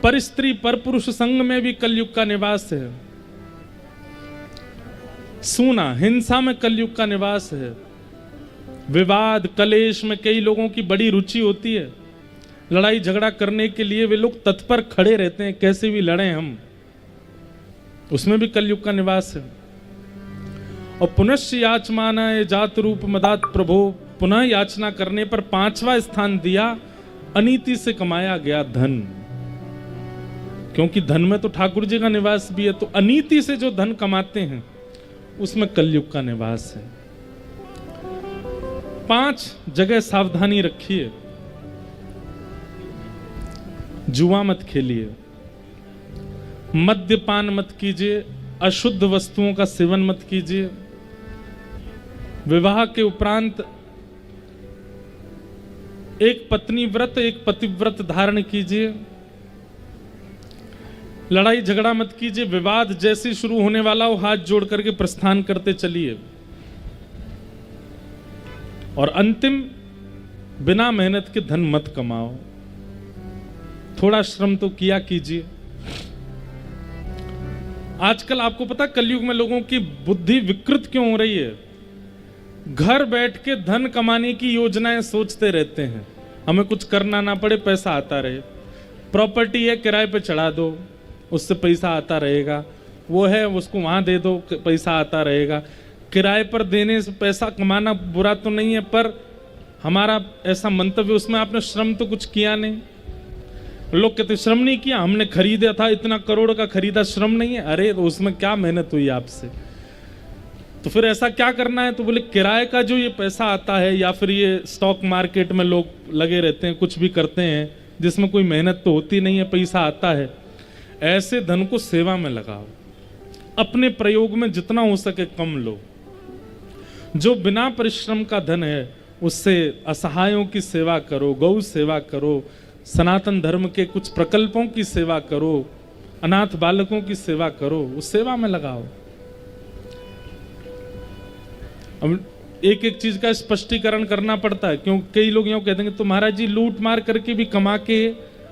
पर स्त्री पर पुरुष संग में भी कलयुग का निवास है। सूना हिंसा में कलयुग का निवास है। विवाद कलेश में कई लोगों की बड़ी रुचि होती है। लड़ाई झगड़ा करने के लिए वे लोग तत्पर खड़े रहते हैं, कैसे भी लड़ें हम, उसमें भी कलयुग का निवास है। और पुनश्च याचमानाय जात रूप मदात प्रभो, पुनः याचना करने पर 5वां स्थान दिया अनीति से कमाया गया धन। क्योंकि धन में तो ठाकुर जी का निवास भी है, तो अनीति से जो धन कमाते हैं उसमें कलयुग का निवास है। 5 जगह सावधानी रखिए। जुआ मत खेलिए, मद्यपान मत कीजिए, अशुद्ध वस्तुओं का सेवन मत कीजिए, विवाह के उपरांत एक पत्नी व्रत एक पतिव्रत धारण कीजिए, लड़ाई झगड़ा मत कीजिए, विवाद जैसे शुरू होने वाला हो हाथ जोड़ करके प्रस्थान करते चलिए, और अंतिम बिना मेहनत के धन मत कमाओ, थोड़ा श्रम तो किया कीजिए। आजकल आपको पता कलयुग में लोगों की बुद्धि विकृत क्यों हो रही है? घर बैठ के धन कमाने की योजनाएं सोचते रहते हैं, हमें कुछ करना ना पड़े, पैसा आता रहे। प्रॉपर्टी है किराए पे चढ़ा दो, उससे पैसा आता रहेगा, वो है उसको वहां दे दो, पैसा आता रहेगा। किराए पर देने से पैसा कमाना बुरा तो नहीं है, पर हमारा ऐसा मंतव्य उसमें आपने श्रम तो कुछ किया नहीं। लोग कहते श्रम नहीं किया, हमने खरीदा था, इतना करोड़ का खरीदा, श्रम नहीं है। अरे तो उसमें क्या मेहनत हुई आपसे? तो फिर ऐसा क्या करना है? तो बोले किराए का जो ये पैसा आता है, या फिर ये स्टॉक मार्केट में लोग लगे रहते हैं, कुछ भी करते हैं जिसमें कोई मेहनत तो होती नहीं है, पैसा आता है, ऐसे धन को सेवा में लगाओ। अपने प्रयोग में जितना हो सके कम लो। जो बिना परिश्रम का धन है उससे असहायों की सेवा करो, गौ सेवा करो, सनातन धर्म के कुछ प्रकल्पों की सेवा करो, अनाथ बालकों की सेवा करो, उस सेवा में लगाओ। अब एक एक चीज का स्पष्टीकरण करना पड़ता है, क्योंकि कई लोग यूं कहते हैं तो महाराज जी लूट मार करके भी कमा के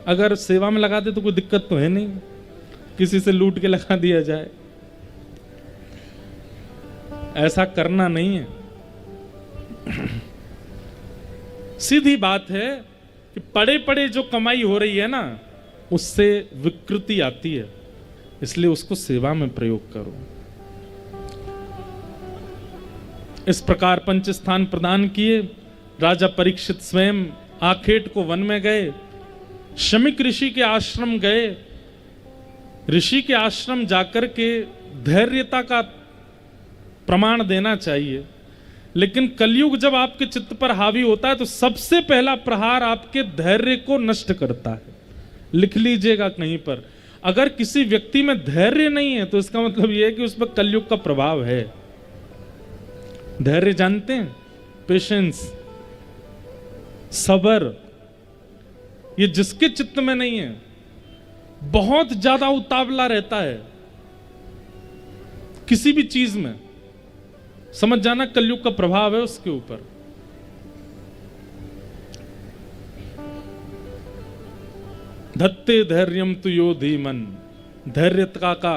अगर सेवा में लगा दे तो कोई दिक्कत तो है नहीं, किसी से लूट के लगा दिया जाए, ऐसा करना नहीं है। सीधी बात है कि पड़े पड़े जो कमाई हो रही है ना, उससे विकृति आती है, इसलिए उसको सेवा में प्रयोग करो। इस प्रकार 5 स्थान प्रदान किए। राजा परीक्षित स्वयं आखेट को वन में गए, शमिक ऋषि के आश्रम गए। ऋषि के आश्रम जाकर के धैर्यता का प्रमाण देना चाहिए, लेकिन कलयुग जब आपके चित्त पर हावी होता है तो सबसे पहला प्रहार आपके धैर्य को नष्ट करता है। लिख लीजिएगा कहीं पर, अगर किसी व्यक्ति में धैर्य नहीं है तो इसका मतलब यह है कि उस पर कलयुग का प्रभाव है। धैर्य जानते हैं? पेशेंस, सब्र, ये जिसके चित्त में नहीं है, बहुत ज्यादा उतावला रहता है किसी भी चीज में, समझ जाना कलयुग का प्रभाव है उसके ऊपर। धत्ते धैर्यम तु यो धीमन, धैर्यता का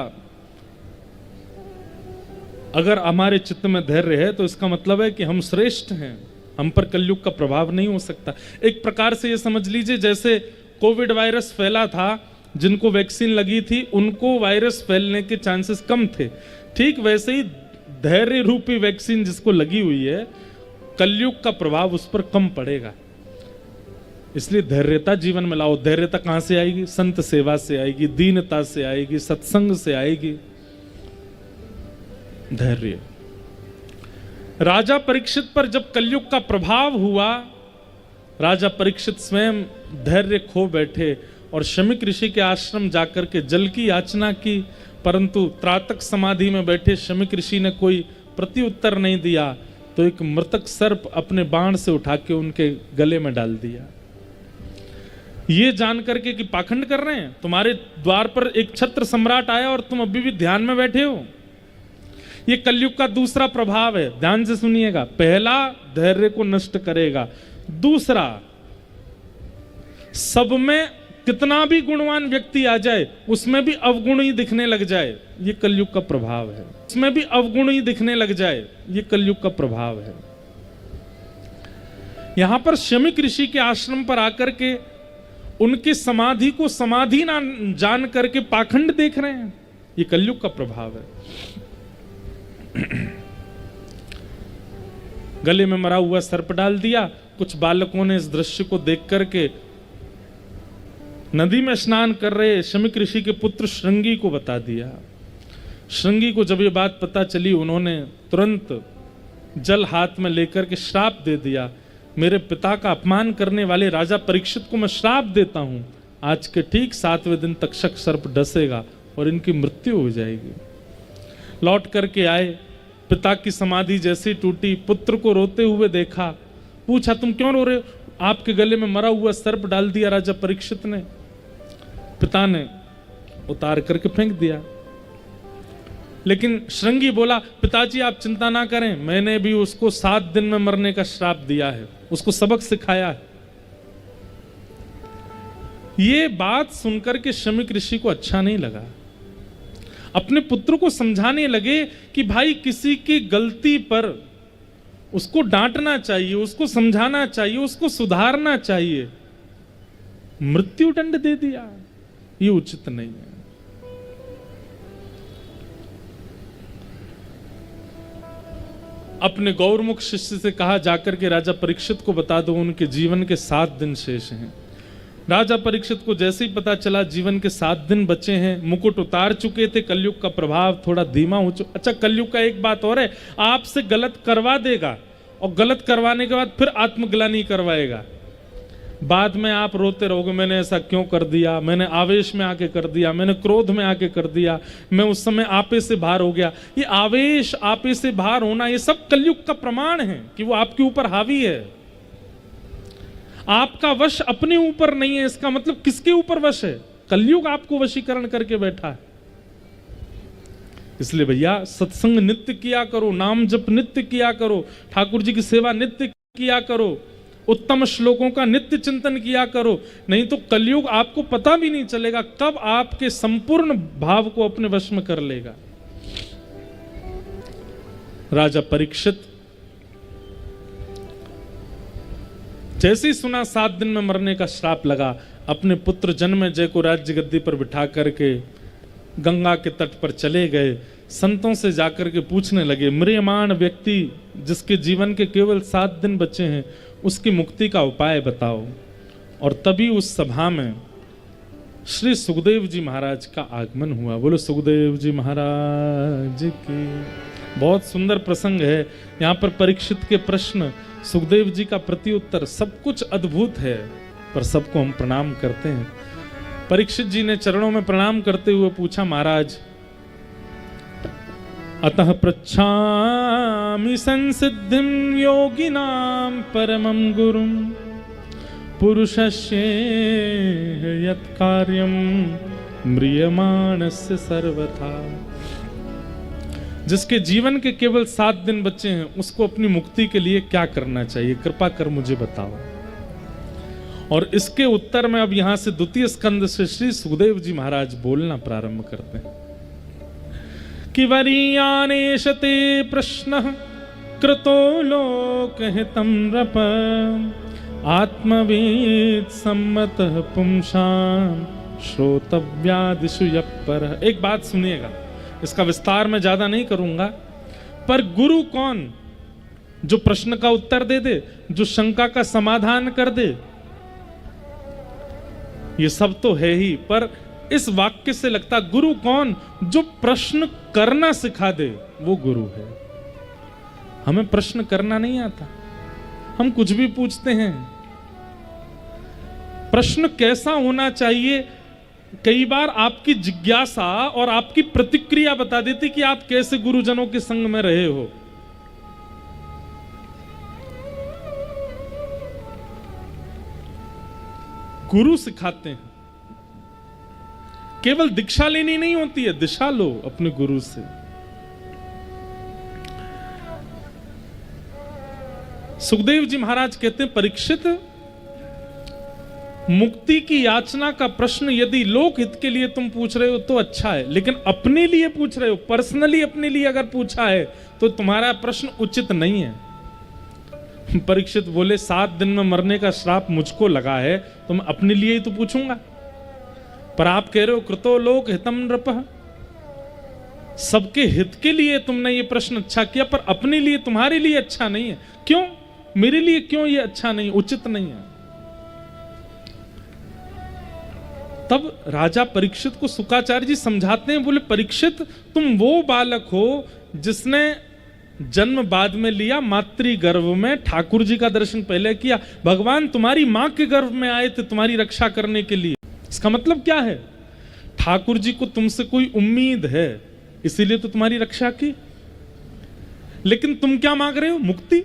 अगर हमारे चित्त में धैर्य है तो इसका मतलब है कि हम श्रेष्ठ हैं, हम पर कलयुग का प्रभाव नहीं हो सकता। एक प्रकार से ये समझ लीजिए जैसे कोविड वायरस फैला था, जिनको वैक्सीन लगी थी उनको वायरस फैलने के चांसेस कम थे, ठीक वैसे ही धैर्य रूपी वैक्सीन जिसको लगी हुई है, कलयुग का प्रभाव उस पर कम पड़ेगा। इसलिए धैर्यता जीवन में लाओ। धैर्यता कहां से आएगी? संत सेवा से आएगी, दीनता से आएगी, सत्संग से आएगी। धैर्य। राजा परीक्षित पर जब कलयुग का प्रभाव हुआ, राजा परीक्षित स्वयं धैर्य खो बैठे और शमिक ऋषि के आश्रम जाकर के जल की याचना की, परंतु त्रातक समाधि में बैठे शमिक ऋषि ने कोई प्रत्युत्तर नहीं दिया, तो एक मृतक सर्प अपने बाण से उठा के उनके गले में डाल दिया। ये जान करके कि पाखंड कर रहे हैं, तुम्हारे द्वार पर एक छत्र सम्राट आया और तुम अभी भी ध्यान में बैठे हो। ये कलयुग का दूसरा प्रभाव है, ध्यान से सुनिएगा। पहला धैर्य को नष्ट करेगा, दूसरा सब में कितना भी गुणवान व्यक्ति आ जाए उसमें भी अवगुण ही दिखने लग जाए, ये कलयुग का प्रभाव है। उसमें भी अवगुण ही दिखने लग जाए, ये कलयुग का प्रभाव है। यहां पर शमीक ऋषि के आश्रम पर आकर के उनकी समाधि को समाधि ना जान करके पाखंड देख रहे हैं, ये कलयुग का प्रभाव है। गले में मरा हुआ सर्प डाल दिया। कुछ बालकों ने इस दृश्य को देख करके नदी में स्नान कर रहे शमीक ऋषि के पुत्र श्रृंगी को बता दिया। श्रृंगी को जब ये बात पता चली, उन्होंने तुरंत जल हाथ में लेकर के श्राप दे दिया, मेरे पिता का अपमान करने वाले राजा परीक्षित को मैं श्राप देता हूं, आज के ठीक 7वें दिन तक्षक सर्प डसेगा और इनकी मृत्यु हो जाएगी। लौट करके आए, पिता की समाधि जैसी टूटी, पुत्र को रोते हुए देखा, पूछा तुम क्यों रो रहे हो? आपके गले में मरा हुआ सर्प डाल दिया राजा परीक्षित ने। पिता ने उतार करके फेंक दिया। लेकिन श्रृंगी बोला, पिताजी आप चिंता ना करें, मैंने भी उसको 7 दिन में मरने का श्राप दिया है, उसको सबक सिखाया है। ये बात सुनकर के शमीक ऋषि को अच्छा नहीं लगा। अपने पुत्र को समझाने लगे कि भाई किसी की गलती पर उसको डांटना चाहिए, उसको समझाना चाहिए, उसको सुधारना चाहिए। मृत्यु दंड दे दिया, ये उचित नहीं है। अपने गौरमुख शिष्य से कहा, जाकर के राजा परीक्षित को बता दो उनके जीवन के 7 दिन शेष हैं। राजा परीक्षित को जैसे ही पता चला जीवन के 7 दिन बचे हैं, मुकुट उतार चुके थे, कलयुग का प्रभाव थोड़ा धीमा हो चुका। अच्छा, कलयुग का एक बात और है, आपसे गलत करवा देगा और गलत करवाने के बाद फिर आत्मग्लानि करवाएगा। बाद में आप रोते रहोगे, मैंने ऐसा क्यों कर दिया, मैंने आवेश में आके कर दिया, मैंने क्रोध में आके कर दिया, मैं उस समय आपे से बाहर हो गया। ये आवेश, आपे से बाहर होना, ये सब कलयुग का प्रमाण है कि वो आपके ऊपर हावी है। आपका वश अपने ऊपर नहीं है, इसका मतलब किसके ऊपर वश है? कलयुग आपको वशीकरण करके बैठा है। इसलिए भैया सत्संग नित्य किया करो, नाम जप नित्य किया करो, ठाकुर जी की सेवा नित्य किया करो, उत्तम श्लोकों का नित्य चिंतन किया करो, नहीं तो कलयुग आपको पता भी नहीं चलेगा कब आपके संपूर्ण भाव को अपने वश में कर लेगा। राजा परीक्षित जैसे ही सुना 7 दिन में मरने का श्राप लगा, अपने पुत्र जन्मेजय को राज्य गद्दी पर बिठा करके गंगा के तट पर चले गए। संतों से जाकर के पूछने लगे, म्रियमाण व्यक्ति जिसके जीवन के केवल 7 दिन बचे हैं, उसकी मुक्ति का उपाय बताओ। और तभी उस सभा में श्री सुखदेव जी महाराज का आगमन हुआ। बोलो सुखदेव जी महाराज की। बहुत सुंदर प्रसंग है। यहाँ पर परीक्षित के प्रश्न, सुखदेव जी का प्रत्युत्तर, सब कुछ अद्भुत है, पर सबको हम प्रणाम करते हैं। परीक्षित जी ने चरणों में प्रणाम करते हुए पूछा, महाराज अतः पृच्छामि संसिद्धिं योगिनां परमं गुरुं पुरुषस्य यत् कार्यं म्रियमाणस्य सर्वथा। जिसके जीवन के केवल 7 दिन बचे हैं, उसको अपनी मुक्ति के लिए क्या करना चाहिए, कृपा कर मुझे बताओ। और इसके उत्तर में अब यहां से 2 स्कंद से श्री सुखदेव जी महाराज बोलना प्रारंभ करते हैं कि वरीयानेश ते प्रश्नः कृतो लोकहितं नृप आत्मवीत सम्मतः पुंसां श्रोतव्यादिषु यः परः। एक बात सुनिएगा, इसका विस्तार मैं ज्यादा नहीं करूंगा, पर गुरु कौन? जो प्रश्न का उत्तर दे दे, जो शंका का समाधान कर दे, ये सब तो है ही, पर इस वाक्य से लगता गुरु कौन? जो प्रश्न करना सिखा दे, वो गुरु है। हमें प्रश्न करना नहीं आता, हम कुछ भी पूछते हैं। प्रश्न कैसा होना चाहिए, कई बार आपकी जिज्ञासा और आपकी प्रतिक्रिया बता देती कि आप कैसे गुरुजनों के संग में रहे हो। गुरु सिखाते हैं, केवल दीक्षा लेनी नहीं होती है, दिशा लो अपने गुरु से। सुखदेव जी महाराज कहते हैं, परीक्षित मुक्ति की याचना का प्रश्न यदि लोक हित के लिए तुम पूछ रहे हो तो अच्छा है, लेकिन अपने लिए पूछ रहे हो, पर्सनली अपने लिए अगर पूछा है तो तुम्हारा प्रश्न उचित नहीं है। परीक्षित बोले 7 दिन में मरने का श्राप मुझको लगा है तो मैं अपने लिए ही तो पूछूंगा, पर आप कह रहे हो कृतो लोक हितम नृपः, सबके हित के लिए तुमने ये प्रश्न अच्छा किया, पर अपने लिए तुम्हारे लिए अच्छा नहीं है। क्यों? मेरे लिए क्यों ये अच्छा नहीं, उचित नहीं है? तब राजा परीक्षित को शुक्राचार्य जी समझाते हैं, बोले परीक्षित तुम वो बालक हो जिसने जन्म बाद में लिया, मातृ गर्भ में ठाकुर जी का दर्शन पहले किया। भगवान तुम्हारी मां के गर्भ में आए थे तुम्हारी रक्षा करने के लिए। इसका मतलब क्या है? ठाकुर जी को तुमसे कोई उम्मीद है, इसीलिए तो तुम्हारी रक्षा की। लेकिन तुम क्या मांग रहे हो? मुक्ति।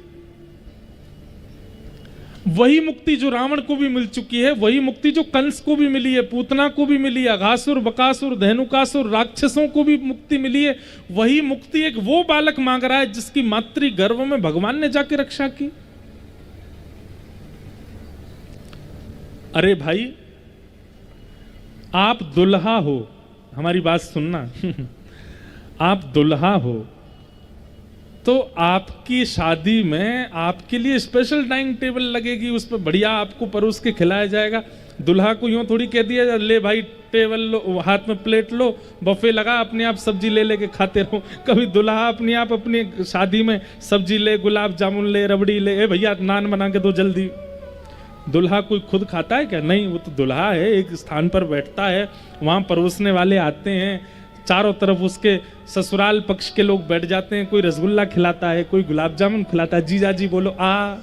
वही मुक्ति जो रावण को भी मिल चुकी है, वही मुक्ति जो कंस को भी मिली है, पूतना को भी मिली है, अघासुर, बकासुर, धेनुकासुर, राक्षसों को भी मुक्ति मिली है। वही मुक्ति एक वो बालक मांग रहा है जिसकी मातृ गर्भ में भगवान ने जाके रक्षा की। अरे भाई, आप दुल्हा हो, हमारी बात सुनना। आप दुल्हा हो तो आपकी शादी में आपके लिए स्पेशल डाइनिंग टेबल लगेगी, उस पर बढ़िया आपको परोस के खिलाया जाएगा। दुल्हा को यूं थोड़ी कह दिया ले भाई टेबल लो, हाथ में प्लेट लो, बफे लगा, अपने आप सब्जी ले लेके खाते रहो। कभी दुल्हा अपने आप अपनी शादी में सब्जी ले, गुलाब जामुन ले, रबड़ी ले, ए भैया नान बना के दो जल्दी। दुल्हा कोई खुद खाता है क्या? नहीं, वो तो दुल्हा है, एक स्थान पर बैठता है, वहां परोसने वाले आते हैं, चारों तरफ उसके ससुराल पक्ष के लोग बैठ जाते हैं, कोई रसगुल्ला खिलाता है, कोई गुलाब जामुन खिलाता है, जीजा जी बोलो आ,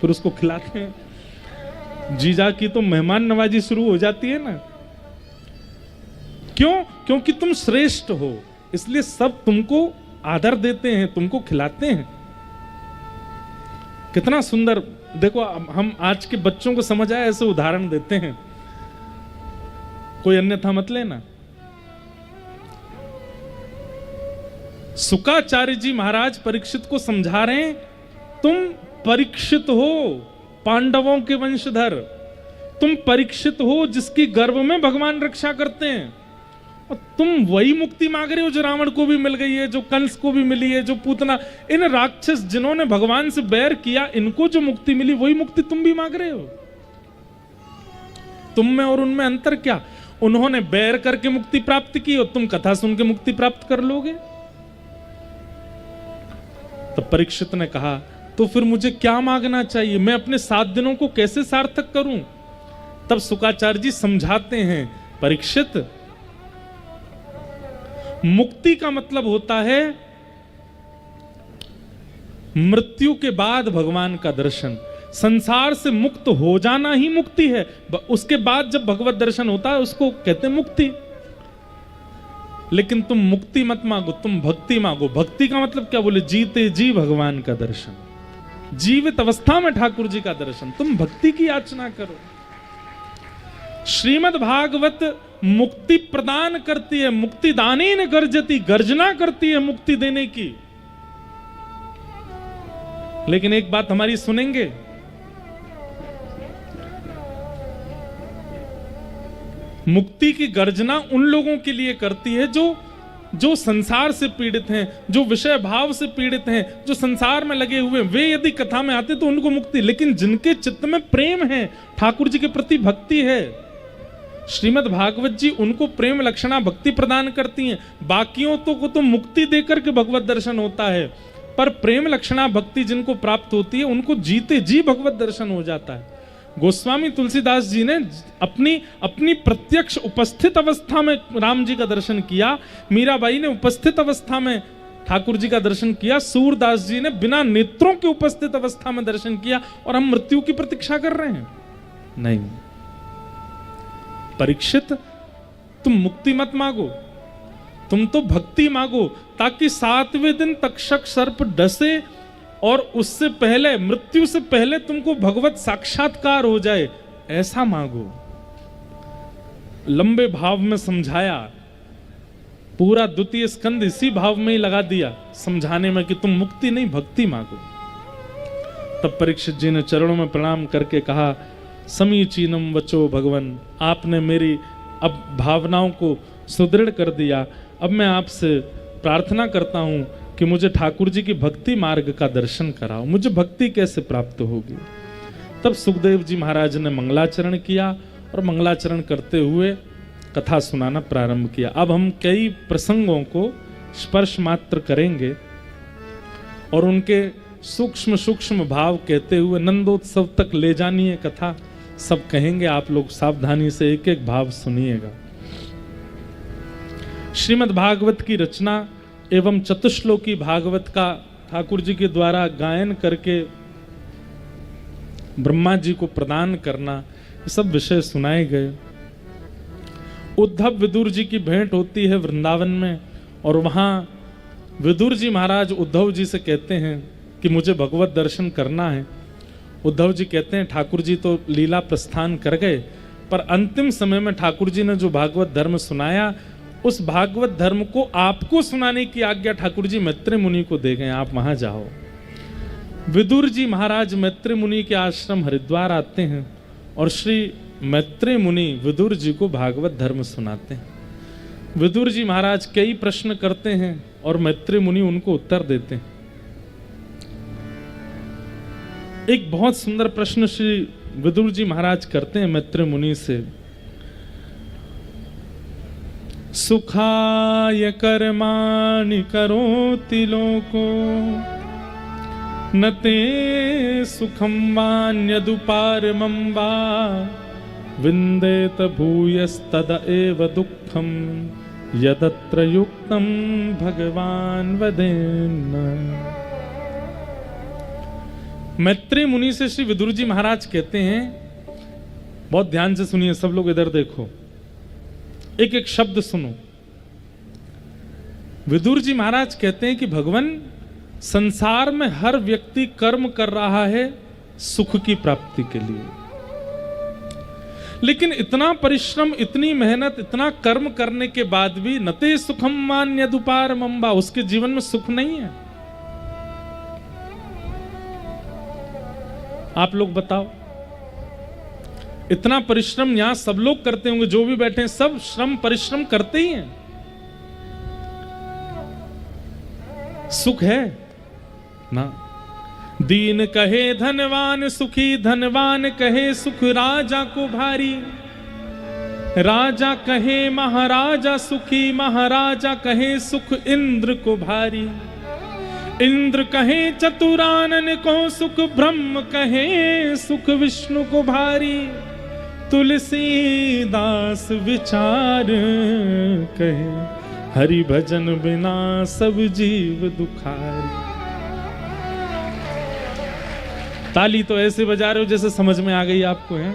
फिर उसको खिलाते हैं। जीजा की तो मेहमान नवाजी शुरू हो जाती है ना। क्यों? क्योंकि तुम श्रेष्ठ हो, इसलिए सब तुमको आदर देते हैं, तुमको खिलाते हैं। कितना सुंदर। देखो, हम आज के बच्चों को समझ आए ऐसे उदाहरण देते हैं, कोई अन्यथा मत लेना। शुक्राचार्य जी महाराज परीक्षित को समझा रहे हैं, तुम परीक्षित हो, पांडवों के वंशधर, तुम परीक्षित हो जिसकी गर्भ में भगवान रक्षा करते हैं, और तुम वही मुक्ति मांग रहे हो जो रावण को भी मिल गई है, जो कंस को भी मिली है, जो पूतना, इन राक्षस जिन्होंने भगवान से बैर किया, इनको जो मुक्ति मिली वही मुक्ति तुम भी मांग रहे हो। तुम में और उनमें अंतर क्या? उन्होंने बैर करके मुक्ति प्राप्त की और तुम कथा सुन के मुक्ति प्राप्त कर लोगे। तो परीक्षित ने कहा, तो फिर मुझे क्या मांगना चाहिए? मैं अपने 7 दिनों को कैसे सार्थक करूं? तब शुक्राचार्य जी समझाते हैं, परीक्षित, मुक्ति का मतलब होता है मृत्यु के बाद भगवान का दर्शन। संसार से मुक्त हो जाना ही मुक्ति है। उसके बाद जब भगवत दर्शन होता है उसको कहते हैं मुक्ति। लेकिन तुम मुक्ति मत मांगो, तुम भक्ति मांगो। भक्ति का मतलब क्या? बोले जीते जी भगवान का दर्शन, जीवित अवस्था में ठाकुर जी का दर्शन। तुम भक्ति की याचना करो। श्रीमद् भागवत मुक्ति प्रदान करती है, मुक्ति दानी न गर्जती, गर्जना करती है मुक्ति देने की। लेकिन एक बात हमारी सुनेंगे, मुक्ति की गर्जना उन लोगों के लिए करती है जो संसार से पीड़ित हैं, जो विषय भाव से पीड़ित हैं, जो संसार में लगे हुए। वे यदि कथा में आते तो उनको मुक्ति, लेकिन जिनके चित्त में प्रेम है, ठाकुर जी के प्रति भक्ति है, श्रीमद् भागवत जी उनको प्रेम लक्षणा भक्ति प्रदान करती हैं। बाकियों को तो मुक्ति देकर के भगवत दर्शन होता है, पर प्रेम लक्षणा भक्ति जिनको प्राप्त होती है उनको जीते जी भगवत दर्शन हो जाता है। गोस्वामी तुलसीदास जी ने अपनी प्रत्यक्ष उपस्थित अवस्था में राम जी का दर्शन किया, मीराबाई ने उपस्थित अवस्था में ठाकुर जी का दर्शन किया, सूरदास जी ने बिना नेत्रों के उपस्थित अवस्था में दर्शन किया, और हम मृत्यु की प्रतीक्षा कर रहे हैं? नहीं। परीक्षित, तुम मुक्ति मत मांगो, तुम तो भक्ति मांगो, ताकि 7वें दिन तक्षक सर्प डसे और उससे पहले, मृत्यु से पहले तुमको भगवत साक्षात्कार हो जाए, ऐसा मांगो। लंबे भाव में समझाया, पूरा द्वितीय स्कंद इसी भाव में ही लगा दिया समझाने में कि तुम मुक्ति नहीं भक्ति मांगो। तब परीक्षित जी ने चरणों में प्रणाम करके कहा, समीचीनम वचो भगवन, आपने मेरी अब भावनाओं को सुदृढ़ कर दिया। अब मैं आपसे प्रार्थना करता हूँ कि मुझे ठाकुर जी की भक्ति मार्ग का दर्शन कराओ, मुझे भक्ति कैसे प्राप्त होगी। तब सुखदेव जी महाराज ने मंगलाचरण किया और मंगलाचरण करते हुए कथा सुनाना प्रारंभ किया। अब हम कई प्रसंगों को स्पर्श मात्र करेंगे और उनके सूक्ष्म सूक्ष्म भाव कहते हुए नंदोत्सव तक ले जानी है कथा, सब कहेंगे। आप लोग सावधानी से एक एक भाव सुनिएगा। श्रीमद् भागवत की रचना एवं चतुश्लोकी भागवत का ठाकुर जी के द्वारा गायन करके ब्रह्मा जी को प्रदान करना, ये सब विषय सुनाए गए। उद्धव विदुर जी की भेंट होती है वृंदावन में और वहां विदुर जी महाराज उद्धव जी से कहते हैं कि मुझे भगवत दर्शन करना है। उद्धव जी कहते हैं ठाकुर जी तो लीला प्रस्थान कर गए, पर अंतिम समय में ठाकुर जी ने जो भागवत धर्म सुनाया, उस भागवत धर्म को आपको सुनाने की आज्ञा ठाकुर जी मैत्रेय मुनि को दे गए, आप वहां जाओ। विदुर जी महाराज मैत्रेय मुनि के आश्रम हरिद्वार आते हैं और श्री मैत्रेय मुनि विदुर जी को भागवत धर्म सुनाते हैं। विदुर जी महाराज कई प्रश्न करते हैं और मैत्रेय मुनि उनको उत्तर देते हैं। एक बहुत सुंदर प्रश्न श्री विदुर जी महाराज करते हैं मैत्रेय मुनि से। सुखाय कर्माणि करोति लोको न ते सुखं वान्यदुपारमं वा विन्देत भूयस्तद एव दुःखं यदत्र युक्तं भगवान वदेन्न। मैत्रेय मुनि से श्री विदुर जी महाराज कहते हैं, बहुत ध्यान से सुनिए सब लोग, इधर देखो, एक एक शब्द सुनो। विदुर जी महाराज कहते हैं कि भगवान, संसार में हर व्यक्ति कर्म कर रहा है सुख की प्राप्ति के लिए, लेकिन इतना परिश्रम, इतनी मेहनत, इतना कर्म करने के बाद भी नते सुखम मान्यदुपारमं वा, उसके जीवन में सुख नहीं है। आप लोग बताओ, इतना परिश्रम यहां सब लोग करते होंगे, जो भी बैठे हैं सब श्रम परिश्रम करते ही हैं, सुख है ना? दीन कहे धनवान सुखी, धनवान कहे सुख राजा को भारी, राजा कहे महाराजा सुखी, महाराजा कहे सुख इंद्र को भारी, इंद्र कहे चतुरानन को सुख, ब्रह्म कहे सुख विष्णु को भारी, तुलसीदास विचार कहे हरि भजन बिना सब जीव दुखारी। ताली तो ऐसे बजा रहे हो जैसे समझ में आ गई आपको, है?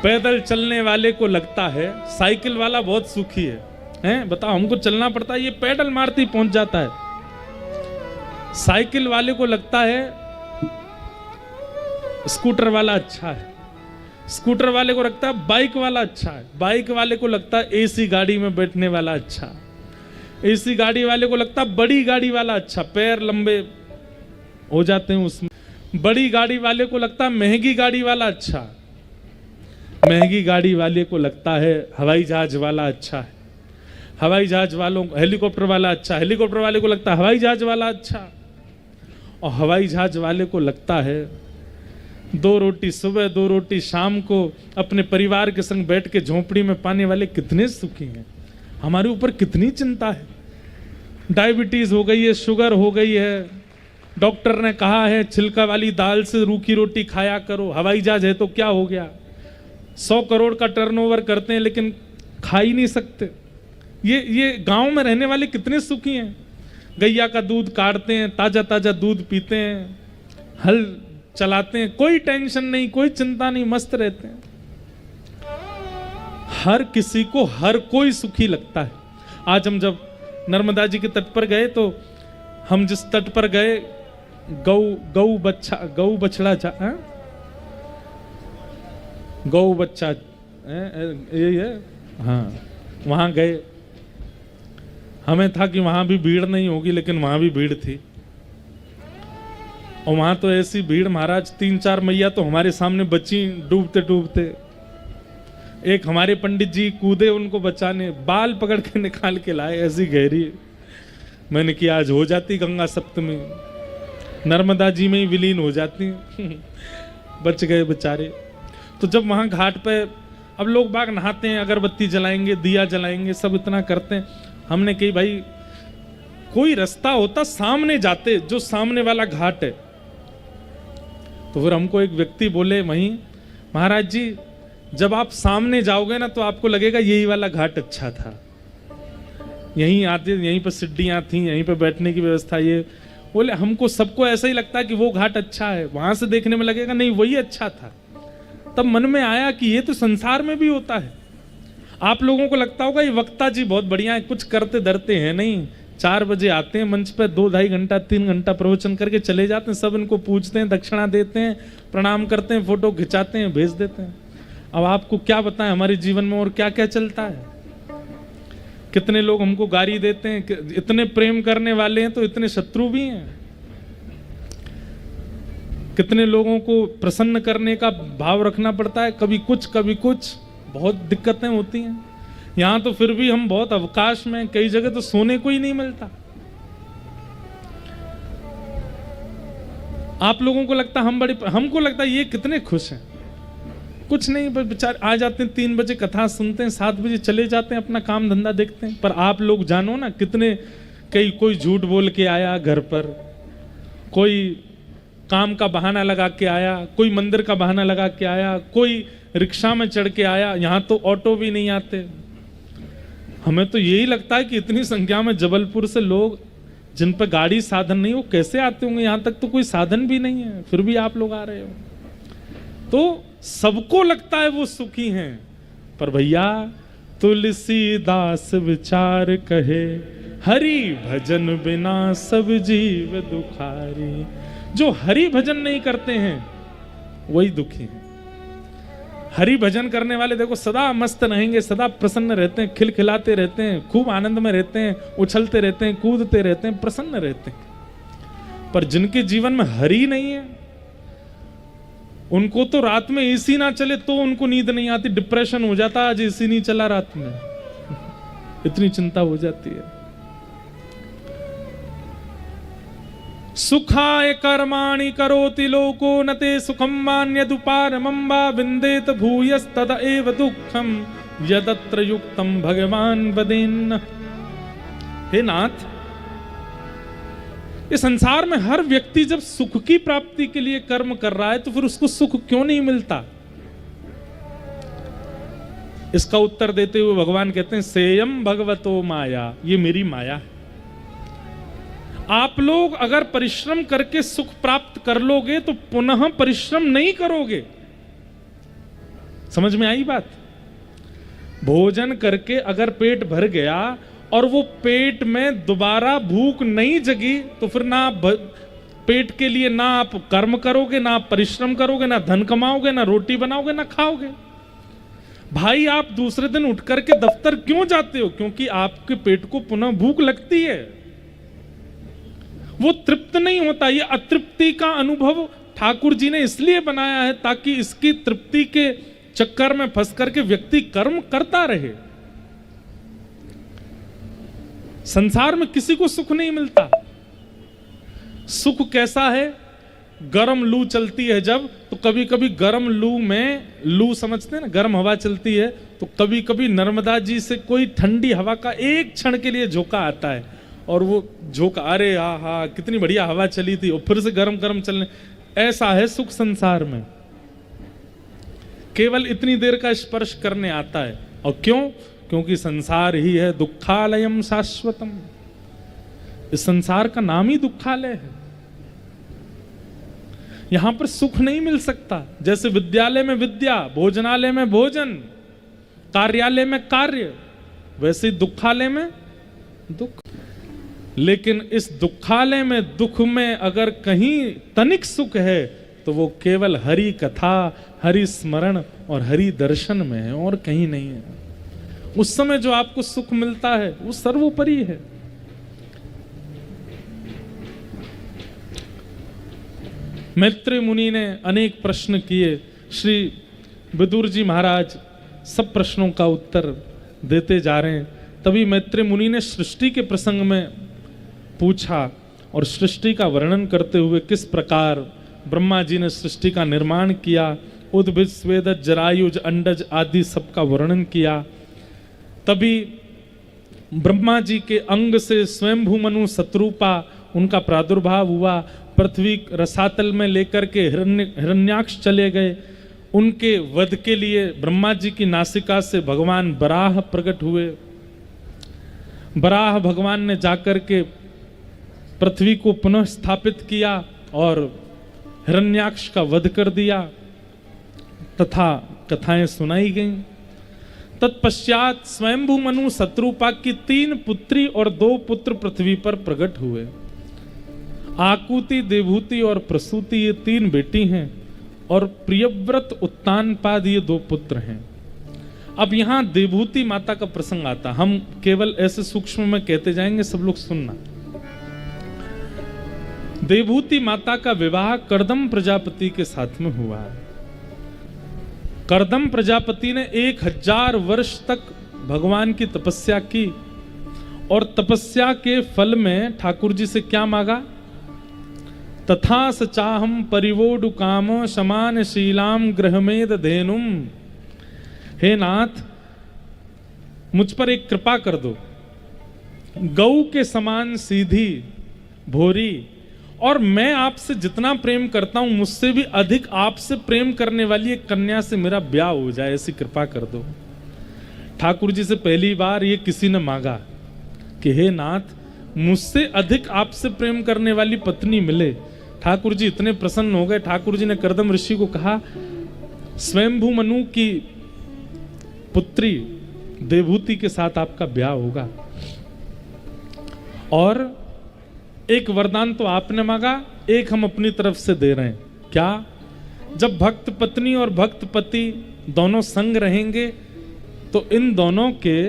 पैदल चलने वाले को लगता है साइकिल वाला बहुत सुखी है? बताओ, हमको चलना पड़ता है, ये पैडल मारती पहुंच जाता है। साइकिल वाले को लगता है स्कूटर वाला अच्छा है, स्कूटर वाले को लगता है बाइक वाला अच्छा है, बाइक वाले को लगता है एसी गाड़ी में बैठने वाला अच्छा, एसी गाड़ी वाले को लगता है बड़ी गाड़ी वाला अच्छा, पैर लंबे हो जाते हैं उसमें। बड़ी गाड़ी वाले को लगता है महंगी गाड़ी वाला अच्छा, महंगी गाड़ी वाले को लगता है हवाई जहाज वाला अच्छा है, हवाई जहाज वालों हेलीकॉप्टर वाला अच्छा, हेलीकॉप्टर वाले को लगता है हवाई जहाज वाला अच्छा, और हवाई जहाज वाले को लगता है 2 रोटी सुबह 2 रोटी शाम को अपने परिवार के संग बैठ के झोंपड़ी में पाने वाले कितने सुखी हैं। हमारे ऊपर कितनी चिंता है, डायबिटीज हो गई है, शुगर हो गई है, डॉक्टर ने कहा है छिलका वाली दाल से रूखी रोटी खाया करो, हवाई जहाज है तो क्या हो गया, 100 करोड़ का टर्नओवर करते हैं लेकिन खा ही नहीं सकते। ये गांव में रहने वाले कितने सुखी हैं, गैया का दूध काटते हैं, ताजा ताजा दूध पीते हैं, हल चलाते हैं, कोई टेंशन नहीं, कोई चिंता नहीं, मस्त रहते हैं। हर किसी को हर कोई सुखी लगता है। आज हम जब नर्मदा जी के तट पर गए तो हम जिस तट पर गए गौ बछड़ा गौ बच्चा यही है, हाँ, वहां गए। हमें था कि वहां भी भीड़ नहीं होगी, लेकिन वहां भी भीड़ थी। और वहां तो ऐसी भीड़ महाराज, 3-4 मैया तो हमारे सामने बची डूबते डूबते। एक हमारे पंडित जी कूदे उनको बचाने, बाल पकड़ के निकाल के लाए, ऐसी गहरी। मैंने किया आज हो जाती गंगा सप्तमी, नर्मदा जी में ही विलीन हो जाती बच गए बेचारे। तो जब वहां घाट पे अब लोग बाग नहाते हैं, अगरबत्ती जलाएंगे, दिया जलाएंगे, सब इतना करते हैं। हमने कही भाई कोई रास्ता होता सामने जाते, जो सामने वाला घाट है। तो फिर हमको एक व्यक्ति बोले वहीं, महाराज जी जब आप सामने जाओगे ना तो आपको लगेगा यही वाला घाट अच्छा था, यहीं आते, यहीं पर सीढ़ियां थी, यहीं पर बैठने की व्यवस्था। ये बोले हमको सबको ऐसा ही लगता है कि वो घाट अच्छा है, वहां से देखने में लगेगा नहीं वही अच्छा था। तब मन में आया कि ये तो संसार में भी होता है। आप लोगों को लगता होगा ये वक्ता जी बहुत बढ़िया है, कुछ करते डरते हैं नहीं, 4 बजे आते हैं मंच पे, 2-2.5 घंटा 3 घंटा प्रवचन करके चले जाते हैं, सब इनको पूछते हैं, दक्षिणा देते हैं, प्रणाम करते हैं, फोटो खिंचाते हैं, भेज देते हैं। अब आपको क्या बताएं हमारे जीवन में और क्या क्या चलता है। कितने लोग हमको गाली देते हैं, इतने प्रेम करने वाले हैं तो इतने शत्रु भी हैं। कितने लोगों को प्रसन्न करने का भाव रखना पड़ता है, कभी कुछ बहुत दिक्कतें होती हैं। यहां तो फिर भी हम बहुत अवकाश में, कई जगह तो सोने को ही नहीं मिलता। आप लोगों को लगता हमको लगता है ये कितने खुश हैं। कुछ नहीं, बस बेचारे आ जाते हैं 3 बजे कथा सुनते हैं, 7 बजे चले जाते हैं, अपना काम धंधा देखते हैं। पर आप लोग जानो ना कितने, कोई झूठ बोल के आया घर पर, कोई काम का बहाना लगा के आया, कोई मंदिर का बहाना लगा के आया, कोई रिक्शा में चढ़ के आया। यहाँ तो ऑटो भी नहीं आते। हमें तो यही लगता है कि इतनी संख्या में जबलपुर से लोग जिन पर गाड़ी साधन नहीं, वो कैसे आते होंगे। यहाँ तक तो कोई साधन भी नहीं है, फिर भी आप लोग आ रहे हो। तो सबको लगता है वो सुखी हैं, पर भैया तुलसीदास विचार कहे, हरि भजन बिना सब जीव दुखारी। जो हरि भजन नहीं करते हैं वही दुखी हैं। हरि भजन करने वाले देखो सदा मस्त रहेंगे, सदा प्रसन्न रहते हैं, खिलखिलाते रहते हैं, खूब आनंद में रहते हैं, उछलते रहते हैं, कूदते रहते हैं, प्रसन्न रहते हैं। पर जिनके जीवन में हरि नहीं है, उनको तो रात में एसी ना चले तो उनको नींद नहीं आती, डिप्रेशन हो जाता, आज एसी नहीं चला रात में इतनी चिंता हो जाती है। सुखाय कर्माणि करोति लोको न ते सुखम मान्यदुपारमं वा विन्देत भूयस्तद एव दुःखम यदत्र युक्तम भगवान वदेन्न। हे नाथ, इस संसार में हर व्यक्ति जब सुख की प्राप्ति के लिए कर्म कर रहा है तो फिर उसको सुख क्यों नहीं मिलता? इसका उत्तर देते हुए भगवान कहते हैं, सेयम भगवतो माया, ये मेरी माया है। आप लोग अगर परिश्रम करके सुख प्राप्त कर लोगे तो पुनः परिश्रम नहीं करोगे। समझ में आई बात? भोजन करके अगर पेट भर गया और वो पेट में दोबारा भूख नहीं जगी तो फिर ना पेट के लिए ना आप कर्म करोगे, ना आप परिश्रम करोगे, ना धन कमाओगे, ना रोटी बनाओगे, ना खाओगे। भाई आप दूसरे दिन उठ करके दफ्तर क्यों जाते हो? क्योंकि आपके पेट को पुनः भूख लगती है, वो तृप्त नहीं होता। ये अतृप्ति का अनुभव ठाकुर जी ने इसलिए बनाया है ताकि इसकी तृप्ति के चक्कर में फंस करके व्यक्ति कर्म करता रहे। संसार में किसी को सुख नहीं मिलता। सुख कैसा है? गर्म लू चलती है जब, तो कभी कभी गर्म लू में, लू समझते हैं ना, गर्म हवा चलती है, तो कभी कभी नर्मदा जी से कोई ठंडी हवा का एक क्षण के लिए झोंका आता है और वो झोंका, अरे हा कितनी बढ़िया हवा चली थी, और फिर से गर्म गर्म चलने। ऐसा है सुख संसार में, केवल इतनी देर का स्पर्श करने आता है। और क्यों? क्योंकि संसार ही है दुखालयम शाश्वतम। इस संसार का नाम ही दुखालय है। यहां पर सुख नहीं मिल सकता। जैसे विद्यालय में विद्या, भोजनालय में भोजन, कार्यालय में कार्य, वैसे ही दुखालय में दुख। लेकिन इस दुखालय में, दुख में अगर कहीं तनिक सुख है तो वो केवल हरि कथा, हरि स्मरण और हरि दर्शन में है, और कहीं नहीं है। उस समय जो आपको सुख मिलता है वो सर्वोपरि है। मैत्रेय मुनि ने अनेक प्रश्न किए। श्री विदुर जी महाराज सब प्रश्नों का उत्तर देते जा रहे हैं। तभी मैत्रेय मुनि ने सृष्टि के प्रसंग में पूछा और सृष्टि का वर्णन करते हुए किस प्रकार ब्रह्मा जी ने सृष्टि का निर्माण किया, उद्भिद स्वेदज जरायुज अंडज आदि सबका वर्णन किया। तभी ब्रह्मा जी के अंग से स्वयंभू मनु शत्रुपा उनका प्रादुर्भाव हुआ। पृथ्वी रसातल में लेकर के हिरण्याक्ष चले गए। उनके वध के लिए ब्रह्मा जी की नासिका से भगवान बराह प्रकट हुए। बराह भगवान ने जाकर के पृथ्वी को पुनः स्थापित किया और हिरण्याक्ष का वध कर दिया तथा कथाएं सुनाई गईं। तत्पश्चात स्वयंभू मनु शत्रुपा की 3 पुत्री और 2 पुत्र पृथ्वी पर प्रकट हुए। आकुति, देवहूति और प्रसूति ये 3 बेटी हैं और प्रियव्रत, उत्तानपाद ये 2 पुत्र हैं। अब यहां देवहूति माता का प्रसंग आता। हम केवल ऐसे सूक्ष्म में कहते जाएंगे, सब लोग सुनना। देवहूति माता का विवाह कर्दम प्रजापति के साथ में हुआ है। कर्दम प्रजापति ने 1000 वर्ष तक भगवान की तपस्या की और तपस्या के फल में ठाकुर जी से क्या मांगा? तथा सचाहम परिवोडु काम समान शीलाम ग्रहमेद धेनुम। हे नाथ, मुझ पर एक कृपा कर दो, गौ के समान सीधी भोरी, और मैं आपसे जितना प्रेम करता हूं मुझसे भी अधिक आपसे प्रेम करने वाली एक कन्या से मेरा ब्याह हो जाए, ऐसी कृपा कर दो। ठाकुर जी से पहली बार ये किसी ने मांगा कि हे नाथ, मुझसे अधिक आपसे प्रेम करने वाली पत्नी मिले। ठाकुर जी इतने प्रसन्न हो गए। ठाकुर जी ने कर्दम ऋषि को कहा, स्वयंभू मनु की पुत्री देवहूति के साथ आपका ब्याह होगा, और एक वरदान तो आपने मांगा, एक हम अपनी तरफ से दे रहे हैं। क्या? जब भक्त पत्नी और भक्त पति दोनों संग रहेंगे तो इन दोनों के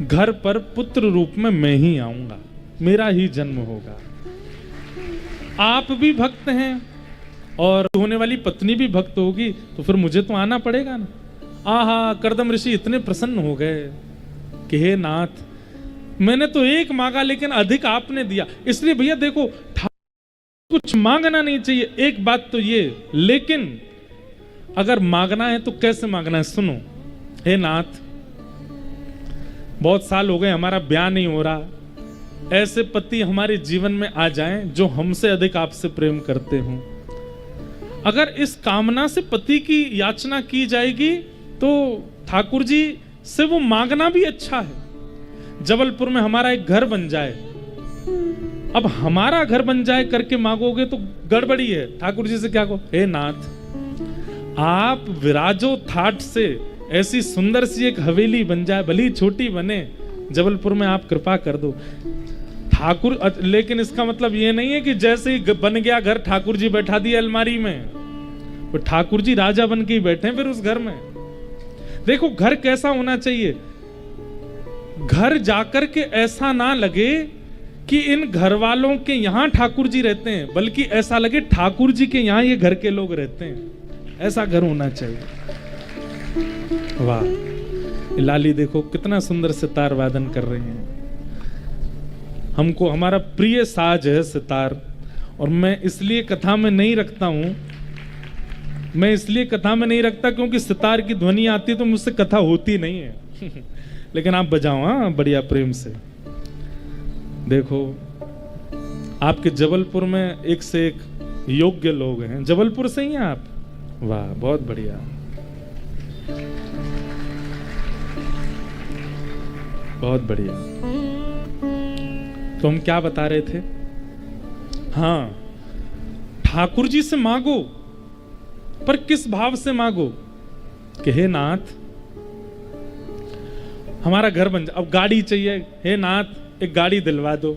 घर पर पुत्र रूप में मैं ही आऊंगा, मेरा ही जन्म होगा। आप भी भक्त हैं और होने वाली पत्नी भी भक्त होगी, तो फिर मुझे तो आना पड़ेगा ना। आहा, कर्दम ऋषि इतने प्रसन्न हो गए कि हे नाथ, मैंने तो एक मांगा लेकिन अधिक आपने दिया। इसलिए भैया देखो, कुछ मांगना नहीं चाहिए, एक बात तो ये, लेकिन अगर मांगना है तो कैसे मांगना है सुनो। हे नाथ, बहुत साल हो गए हमारा ब्याह नहीं हो रहा, ऐसे पति हमारे जीवन में आ जाएं जो हमसे अधिक आपसे प्रेम करते हों। अगर इस कामना से पति की याचना की जाएगी तो ठाकुर जी से वो मांगना भी अच्छा है। जबलपुर में हमारा एक घर बन जाए, अब हमारा घर बन जाए करके मांगोगे तो गड़बड़ी है। ठाकुर जी से क्या कहो, हे नाथ, आप विराजो थाट से ऐसी सुंदर सी एक हवेली बन जाए, भली छोटी बने, जबलपुर में आप कृपा कर दो। ठाकुर, लेकिन इसका मतलब ये नहीं है कि जैसे ही बन गया घर ठाकुर जी बैठा दिए अलमारी में, तो ठाकुर जी राजा बन के ही बैठे फिर उस घर में। देखो घर कैसा होना चाहिए, घर जाकर के ऐसा ना लगे कि इन घर वालों के यहां ठाकुर जी रहते हैं, बल्कि ऐसा लगे ठाकुर जी के यहां ये घर के लोग रहते हैं। ऐसा घर होना चाहिए। वाह, लाली देखो कितना सुंदर सितार वादन कर रहे हैं। हमको हमारा प्रिय साज है सितार, और मैं इसलिए कथा में नहीं रखता हूं, मैं इसलिए कथा में नहीं रखता क्योंकि सितार की ध्वनि आती है तो मुझसे कथा होती नहीं है। लेकिन आप बजाओ, हाँ, बढ़िया प्रेम से। देखो आपके जबलपुर में एक से एक योग्य लोग हैं। जबलपुर से ही हैं आप? वाह, बहुत बढ़िया, बहुत बढ़िया। तो हम क्या बता रहे थे? हाँ, ठाकुर जी से मांगो, पर किस भाव से मांगो कि हे नाथ, हमारा घर बन जाए। अब गाड़ी चाहिए, हे नाथ एक गाड़ी दिलवा दो।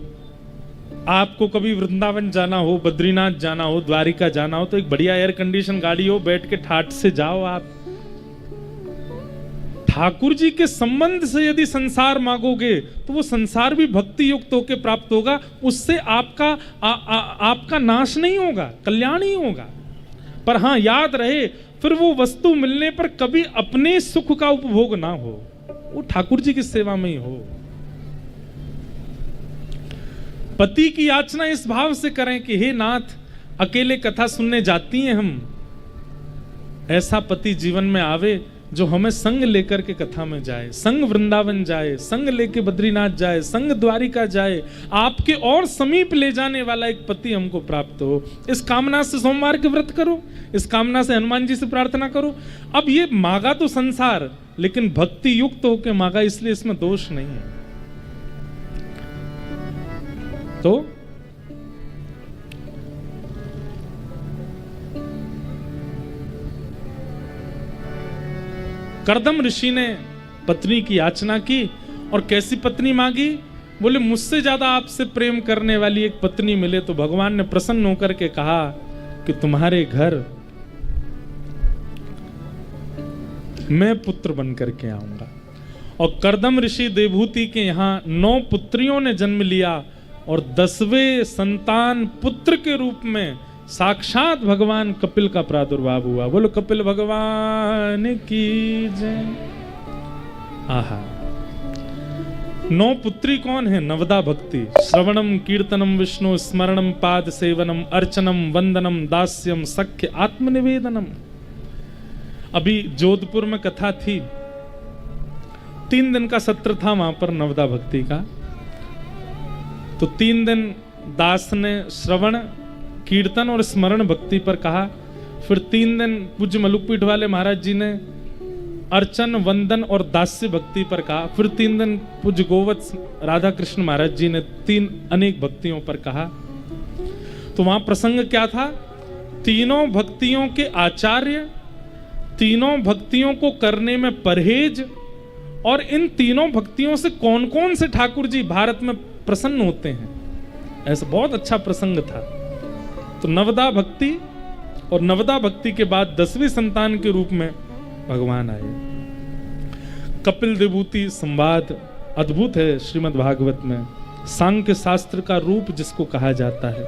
आपको कभी वृंदावन जाना हो, बद्रीनाथ जाना हो, द्वारिका जाना हो, तो एक बढ़िया एयर कंडीशन गाड़ी हो, बैठ के ठाट से जाओ आप। ठाकुर जी के संबंध से यदि संसार मांगोगे तो वो संसार भी भक्ति युक्त होकर प्राप्त होगा, उससे आपका नाश नहीं होगा, कल्याण ही होगा। पर हाँ याद रहे, फिर वो वस्तु मिलने पर कभी अपने सुख का उपभोग ना हो, वो ठाकुर जी की सेवा में ही हो। पति की याचना इस भाव से करें कि हे नाथ, अकेले कथा सुनने जाती हैं हम, ऐसा पति जीवन में आवे जो हमें संग लेकर के कथा में जाए, संग वृंदावन जाए, संग लेके बद्रीनाथ जाए, संग द्वारिका जाए, आपके और समीप ले जाने वाला एक पति हमको प्राप्त हो। इस कामना से सोमवार के व्रत करो, इस कामना से हनुमान जी से प्रार्थना करो। अब ये मांगा तो संसार, लेकिन भक्ति युक्त होकर मांगा, इसलिए इसमें दोष नहीं है। तो कर्दम ऋषि ने पत्नी की याचना की, और कैसी पत्नी मांगी? बोले मुझसे ज्यादा आपसे प्रेम करने वाली एक पत्नी मिले तो भगवान ने प्रसन्न होकर के कहा कि तुम्हारे घर मैं पुत्र बन करके आऊंगा। और कर्दम ऋषि देवहूति के यहाँ 9 पुत्रियों ने जन्म लिया, और 10वें संतान पुत्र के रूप में साक्षात भगवान कपिल का प्रादुर्भाव हुआ। बोलो कपिल भगवान की जय। आहा, 9 पुत्री कौन है? नवदा भक्ति, श्रवणम कीर्तनम विष्णु स्मरणम पाद सेवनम अर्चनम वंदनम दास्यम सख्य आत्मनिवेदनम। अभी जोधपुर में कथा थी, 3 दिन का सत्र था वहां पर नवदा भक्ति का। तो 3 दिन दास ने श्रवण कीर्तन और स्मरण भक्ति पर कहा, फिर 3 दिन पूज्य मलुकपीठ वाले महाराज जी ने अर्चन वंदन और दास्य भक्ति पर कहा, फिर 3 दिन पूज्य गोवत्स राधा कृष्ण महाराज जी ने 3 अनेक भक्तियों पर कहा। तो वहां प्रसंग क्या था? तीनों भक्तियों के आचार्य, तीनों भक्तियों को करने में परहेज, और इन तीनों भक्तियों से कौन कौन से ठाकुर जी भारत में प्रसन्न होते हैं, ऐसा बहुत अच्छा प्रसंग था। तो नवदा भक्ति, और नवदा भक्ति के बाद 10वें संतान के रूप में भगवान आए। कपिल देवहूति संवाद अद्भुत है श्रीमद् भागवत में, सांख्य शास्त्र का रूप जिसको कहा जाता है।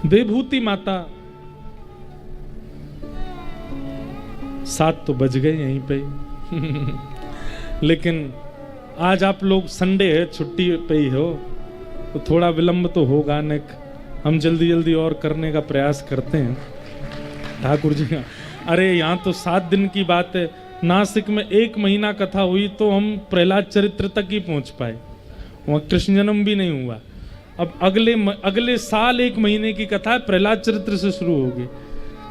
देवहूति माता, 7 तो बज गए यहीं पे लेकिन आज आप लोग संडे है, छुट्टी पे ही हो, तो थोड़ा विलंब तो होगा न। हम जल्दी जल्दी और करने का प्रयास करते हैं ठाकुर जी का। अरे यहाँ तो 7 दिन की बात है, नासिक में 1 महीना कथा हुई तो हम प्रहलाद चरित्र तक ही पहुँच पाए, वहाँ कृष्ण जन्म भी नहीं हुआ। अब अगले साल 1 महीने की कथा है, प्रहलाद चरित्र से शुरू होगी,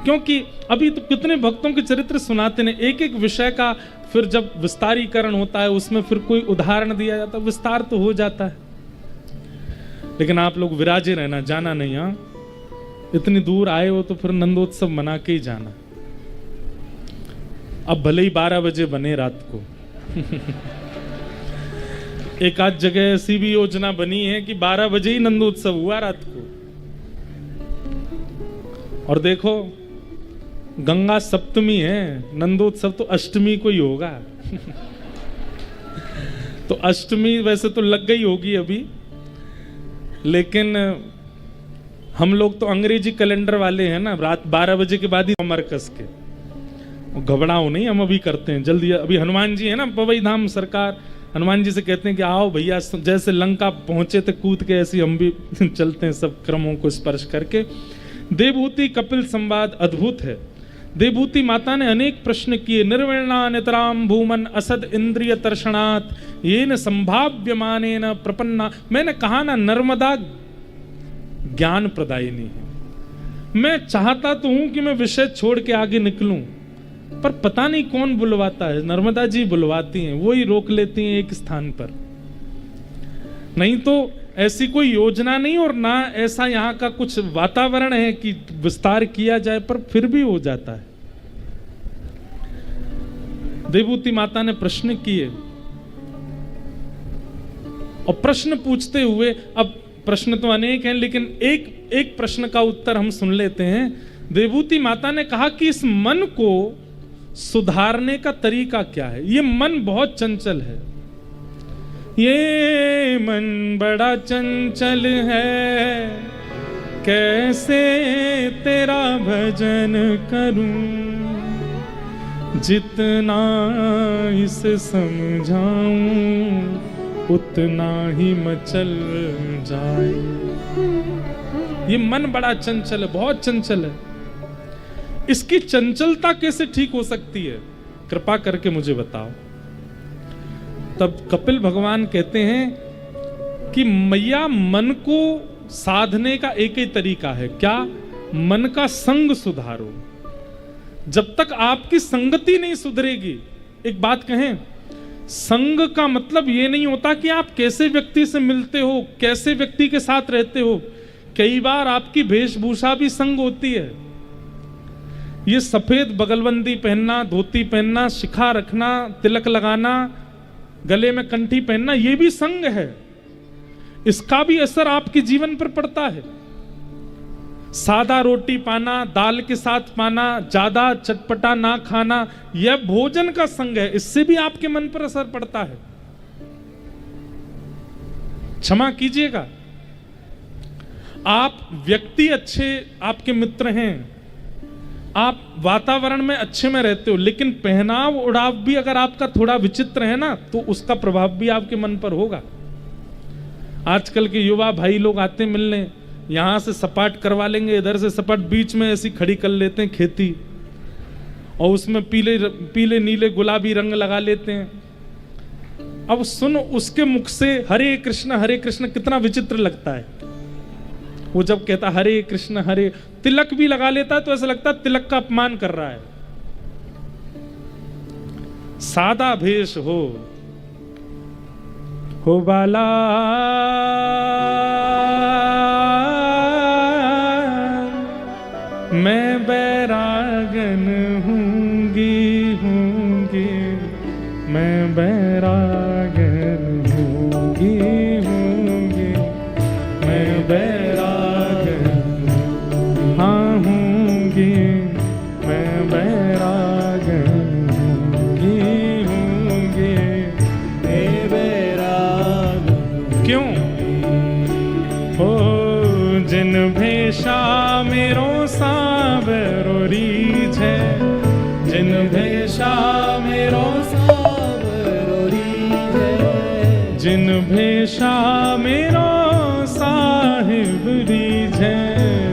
क्योंकि अभी तो कितने भक्तों के चरित्र सुनाते हैं। एक एक विषय का फिर जब विस्तारीकरण होता है, उसमें फिर कोई उदाहरण दिया जाता है, विस्तार तो हो जाता है। लेकिन आप लोग विराजे रहना, जाना नहीं। हाँ, इतनी दूर आए हो तो फिर नंदोत्सव मना के ही जाना। अब भले ही 12 बजे बने रात को एक आध जगह ऐसी भी योजना बनी है कि 12 बजे ही नंदोत्सव हुआ रात को। और देखो गंगा सप्तमी है, नंदोत्सव तो अष्टमी को ही होगा तो अष्टमी वैसे तो लग गई होगी अभी, लेकिन हम लोग तो अंग्रेजी कैलेंडर वाले हैं ना, रात 12 बजे के बाद ही कमर कस के, घबराओ नहीं, हम अभी करते हैं जल्दी। अभी हनुमान जी है ना पवई धाम सरकार, हनुमान जी से कहते हैं कि आओ भैया, जैसे लंका पहुंचे थे कूद के, ऐसे हम भी चलते हैं सब क्रमों को स्पर्श करके। देवहूति कपिल संवाद अद्भुत है। देवहूति माता ने अनेक प्रश्न किए। निर्विणा नितराम भूमन असद इंद्रिय तर्षणात् येन संभाव्यमानेन प्रपन्ना। मैंने कहा ना, नर्मदा ज्ञान प्रदायिनी है। मैं चाहता तो हूं कि मैं विषय छोड़ के आगे निकलूं, पर पता नहीं कौन बुलवाता है। नर्मदा जी बुलवाती हैं, वो ही रोक लेती हैं एक स्थान पर। नहीं तो ऐसी कोई योजना नहीं, और ना ऐसा यहाँ का कुछ वातावरण है कि विस्तार किया जाए, पर फिर भी हो जाता है। देवहूति माता ने प्रश्न किए, और प्रश्न पूछते हुए, अब प्रश्न तो अनेक हैं, लेकिन एक प्रश्न का उत्तर हम सुन लेते हैं। देवहूति माता ने कहा कि इस मन को सुधारने का तरीका क्या है? ये मन बहुत चंचल है, ये मन बड़ा चंचल है, कैसे तेरा भजन करूं, जितना इसे समझाऊं उतना ही मचल जाए। ये मन बड़ा चंचल है, बहुत चंचल है। इसकी चंचलता कैसे ठीक हो सकती है? कृपा करके मुझे बताओ। तब कपिल भगवान कहते हैं कि मैया मन को साधने का एक ही तरीका है। क्या? मन का संग सुधारो। जब तक आपकी संगति नहीं सुधरेगी, एक बात कहें, संग का मतलब ये नहीं होता कि आप कैसे व्यक्ति से मिलते हो, कैसे व्यक्ति के साथ रहते हो। कई बार आपकी वेशभूषा भी संग होती है। ये सफेद बगलबंदी पहनना, धोती पहनना, शिखा रखना, तिलक लगाना, गले में कंठी पहनना, ये भी संग है। इसका भी असर आपके जीवन पर पड़ता है। सादा रोटी पाना, दाल के साथ पाना, ज्यादा चटपटा ना खाना, यह भोजन का संग है। इससे भी आपके मन पर असर पड़ता है। क्षमा कीजिएगा, आप व्यक्ति अच्छे आपके मित्र हैं, आप वातावरण में अच्छे में रहते हो, लेकिन पहनाव उड़ाव भी अगर आपका थोड़ा विचित्र है ना, तो उसका प्रभाव भी आपके मन पर होगा। आजकल के युवा भाई लोग आते मिलने, यहां से सपाट करवा लेंगे, इधर से सपाट, बीच में ऐसी खड़ी कर लेते हैं खेती, और उसमें पीले नीले गुलाबी रंग लगा लेते हैं। अब सुनो, उसके मुख से हरे कृष्ण कितना विचित्र लगता है। वो जब कहता हरे कृष्ण हरे, तिलक भी लगा लेता है तो ऐसा लगता है तिलक का अपमान कर रहा है। सादा भेष हो बाला, मैं बैरागन हूंगी, मैं बैरागन हूंगी, मैं बैरागन, हाँ हूंगी, मैं बैरागन हूंगी, मैं बैरागन। क्यों? हो जिन भेषा मेरो सावरो रीझ है, जिन भेषा मेरो सावरो रीझ है, जिन भेषा मेरो साहिब रीझ है,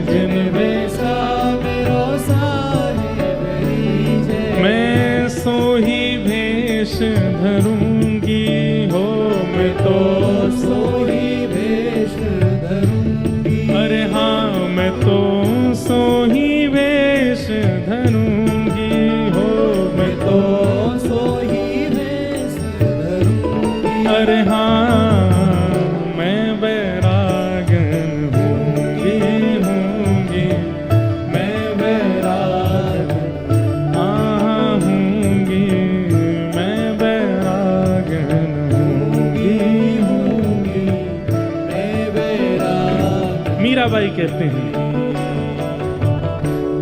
जिन भेषा मेरो साहिब रीझ है, मैं सोही भेष धरूंगी, हो मैं तो सोही भेष धरूंगी, अरे हाँ मैं तो सोही वेश धरूंगी, हो मैं तो सोही वेश धरूंगी, अरे हाँ मैं बैरागन हूंगी, मैं बैरागन, हाँ हूंगी, मैं बैरागन हूंगी, मैं बैरागन। मीराबाई कहते हैं,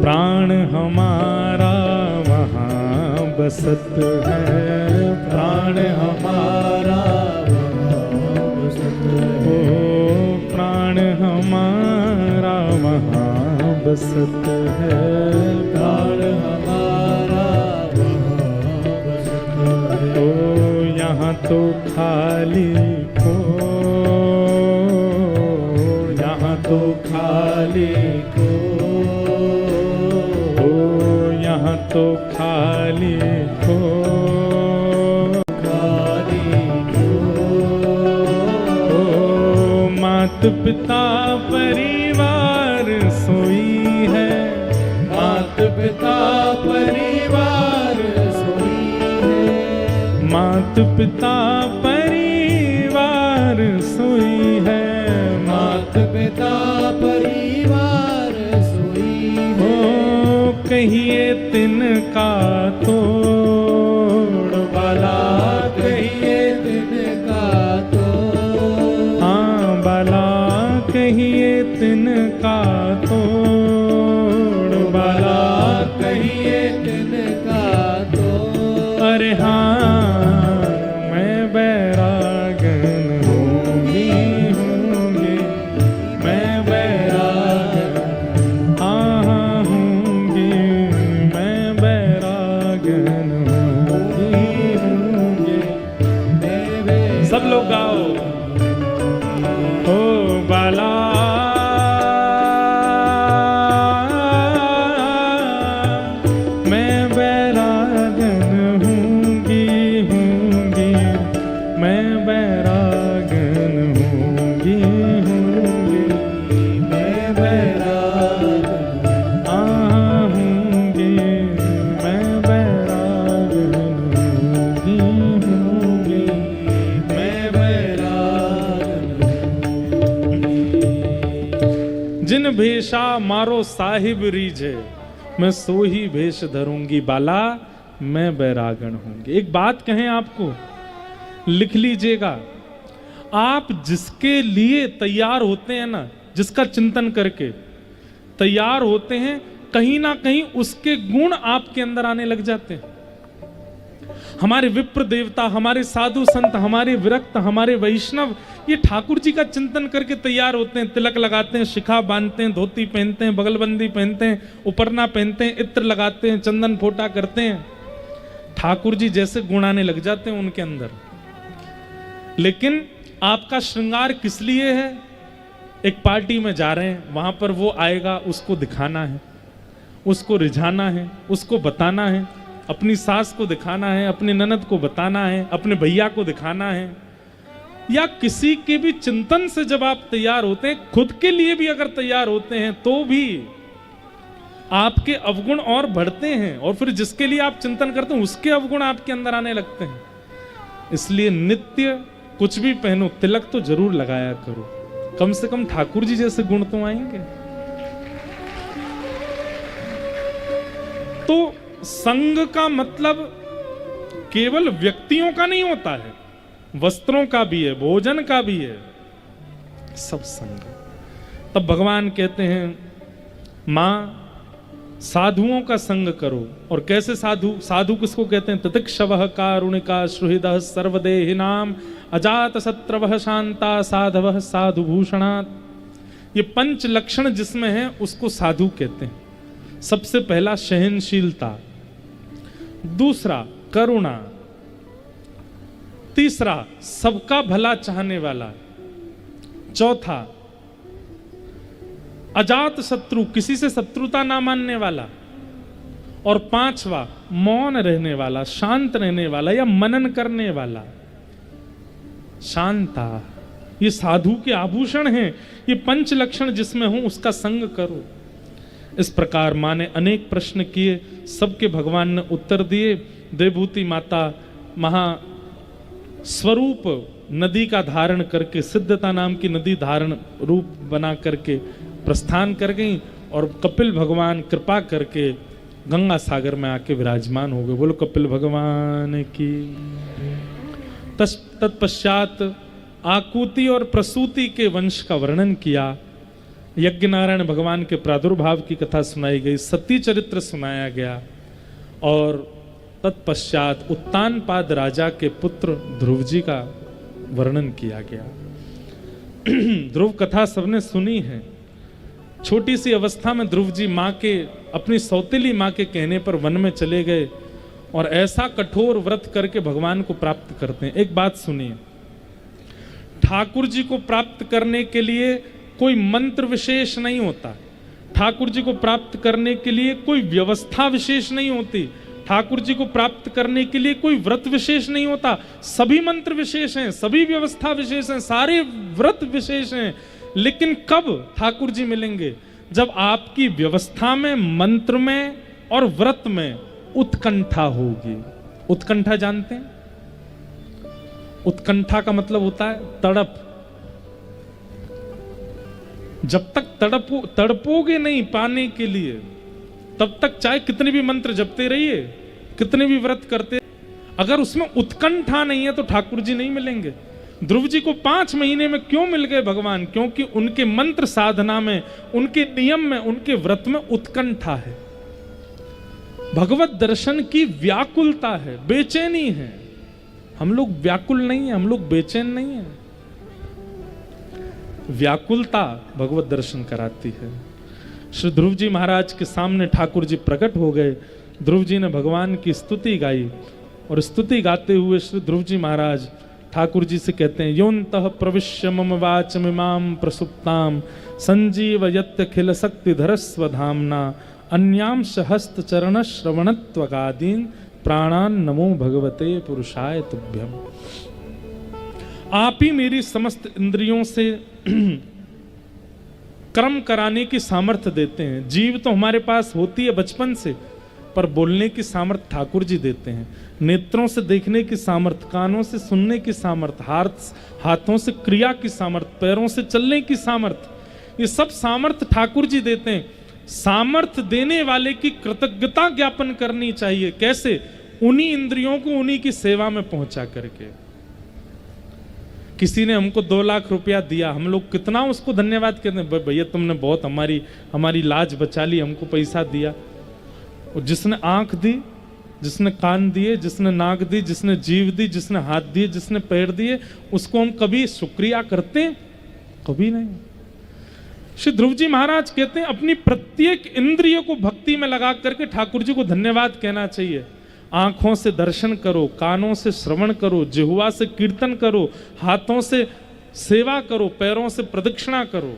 प्राण हमारा वहाँ बसत है, प्राण हमारा वहाँ बसत है, ओ प्राण हमारा वहाँ बसत है, प्राण हमारा वहाँ बसत है, ओ यहाँ तो खाली को, यहाँ तो खाली को, यहाँ तो खाली को, खाली को, ओ मात पिता परिवार सोई है, मात पिता परिवार सोई है, मात पिता परिवार सोई है, मात पिता परिवार सोई है, कहिए तिनका तोड़ बाला, कहिए तिनका तोड़, हाँ बाला कहिए तिनका तोड़, बाला कहिए तिनका तोड़, जिन भेषा मारो साहिब रीझे, मैं सो ही भेष धरूंगी बाला, मैं बैरागण होंगी। एक बात कहें आपको, लिख लीजिएगा, आप जिसके लिए तैयार होते हैं ना, जिसका चिंतन करके तैयार होते हैं, कहीं ना कहीं उसके गुण आपके अंदर आने लग जाते हैं। हमारे विप्र देवता, हमारे साधु संत, हमारे विरक्त, हमारे वैष्णव, ये ठाकुर जी का चिंतन करके तैयार होते हैं। तिलक लगाते हैं, शिखा बांधते हैं, धोती पहनते हैं, बगलबंदी पहनते हैं, उपरना पहनते हैं, इत्र लगाते हैं, चंदन फोटा करते हैं। ठाकुर जी जैसे गुण आने लग जाते हैं उनके अंदर। लेकिन आपका श्रृंगार किस लिए है? एक पार्टी में जा रहे हैं, वहां पर वो आएगा, उसको दिखाना है, उसको रिझाना है, उसको बताना है, अपनी सास को दिखाना है, अपनी ननद को बताना है, अपने भैया को दिखाना है, या किसी के भी चिंतन से जब आप तैयार होते हैं, खुद के लिए भी अगर तैयार होते हैं तो भी आपके अवगुण और बढ़ते हैं, और फिर जिसके लिए आप चिंतन करते हैं उसके अवगुण आपके अंदर आने लगते हैं। इसलिए नित्य कुछ भी पहनो, तिलक तो जरूर लगाया करो, कम से कम ठाकुर जी जैसे गुण तो आएंगे। तो संग का मतलब केवल व्यक्तियों का नहीं होता है, वस्त्रों का भी है, भोजन का भी है, सब संग। तब भगवान कहते हैं, मां साधुओं का संग करो। और कैसे साधु? साधु किसको कहते हैं? तितिक्षवः कारुणिका सुहृदः सर्वदेहिनाम अजात शत्रवः शांता साधवः साधुभूषणात्। ये पंच लक्षण जिसमें है उसको साधु कहते हैं। सबसे पहला सहनशीलता, दूसरा करुणा, तीसरा सबका भला चाहने वाला, चौथा अजात शत्रु, किसी से शत्रुता ना मानने वाला, और पांचवा मौन रहने वाला, शांत रहने वाला या मनन करने वाला। शांता, ये साधु के आभूषण हैं। ये पंच लक्षण जिसमें हो उसका संग करो। इस प्रकार मां ने अनेक प्रश्न किए, सबके भगवान ने उत्तर दिए। देवभूति माता महा स्वरूप नदी का धारण करके, सिद्धता नाम की नदी धारण रूप बना करके प्रस्थान कर गई, और कपिल भगवान कृपा करके गंगा सागर में आके विराजमान हो गए। बोलो कपिल भगवान की। तत्पश्चात आकुति और प्रसूति के वंश का वर्णन किया, यज्ञ नारायण भगवान के प्रादुर्भाव की कथा सुनाई गई, सती चरित्र सुनाया गया, और तत्पश्चात उत्तानपाद राजा के पुत्र ध्रुव जी का वर्णन किया गया। ध्रुव कथा सबने सुनी है। छोटी सी अवस्था में ध्रुव जी माँ के, अपनी सौतेली माँ के कहने पर वन में चले गए और ऐसा कठोर व्रत करके भगवान को प्राप्त करते हैं। एक बात सुनिए, ठाकुर जी को प्राप्त करने के लिए कोई मंत्र विशेष नहीं होता, ठाकुर जी को प्राप्त करने के लिए कोई व्यवस्था विशेष नहीं होती, ठाकुर जी को प्राप्त करने के लिए कोई व्रत विशेष नहीं होता। सभी मंत्र विशेष हैं, सभी व्यवस्था विशेष हैं, सारे व्रत विशेष हैं। लेकिन कब ठाकुर जी मिलेंगे? जब आपकी व्यवस्था में, मंत्र में और व्रत में उत्कंठा होगी। उत्कंठा जानते हैं? उत्कंठा का मतलब होता है तड़प। जब तक तड़पोगे नहीं पाने के लिए, तब तक चाहे कितने भी मंत्र जपते रहिए, कितने भी व्रत करते, अगर उसमें उत्कंठा नहीं है तो ठाकुर जी नहीं मिलेंगे। ध्रुव जी को 5 महीने में क्यों मिल गए भगवान? क्योंकि उनके मंत्र साधना में, उनके नियम में, उनके व्रत में उत्कंठा है, भगवत दर्शन की व्याकुलता है, बेचैनी है। हम लोग व्याकुल नहीं है, हम लोग बेचैन नहीं है। व्याकुलता भगवत दर्शन कराती है। श्री ध्रुव जी महाराज के सामने ठाकुर जी प्रकट हो गए। ध्रुव जी ने भगवान की स्तुति गाई, और स्तुति गाते हुए श्री ध्रुव जी महाराज ठाकुर जी से कहते हैं, योन्तः प्रविश्य मम वाचमिमां प्रसुप्तां संजीवयत्य खिल शक्ति धरस्व धामना अन्यांश हस्त चरण श्रवणत्वगादीन प्राणान नमो भगवते पुरुषाय तुभ्यम। आप ही मेरी समस्त इंद्रियों से कर्म कराने की सामर्थ्य देते हैं। जीव तो हमारे पास होती है बचपन से, पर बोलने की सामर्थ्य ठाकुर जी देते हैं। नेत्रों से देखने की सामर्थ्य, कानों से सुनने की सामर्थ्य, हाथों से क्रिया की सामर्थ्य, पैरों से चलने की सामर्थ्य, ये सब सामर्थ्य ठाकुर जी देते हैं। सामर्थ्य देने वाले की कृतज्ञता ज्ञापन करनी चाहिए। कैसे? उन्हीं इंद्रियों को उन्हीं की सेवा में पहुंचा करके। किसी ने हमको 2 लाख रुपया दिया, हम लोग कितना उसको धन्यवाद कहते हैं, भैया तुमने बहुत हमारी लाज बचा ली, हमको पैसा दिया। और जिसने आंख दी, जिसने कान दिए, जिसने नाक दी, जिसने जीभ दी, जिसने हाथ दिए, जिसने पैर दिए, उसको हम कभी शुक्रिया करते हैं? कभी नहीं। श्री ध्रुव जी महाराज कहते हैं अपनी प्रत्येक इंद्रिय को भक्ति में लगा करके ठाकुर जी को धन्यवाद कहना चाहिए। आंखों से दर्शन करो, कानों से श्रवण करो, जिह्वा से कीर्तन करो, हाथों से सेवा करो, पैरों से प्रदक्षिणा करो।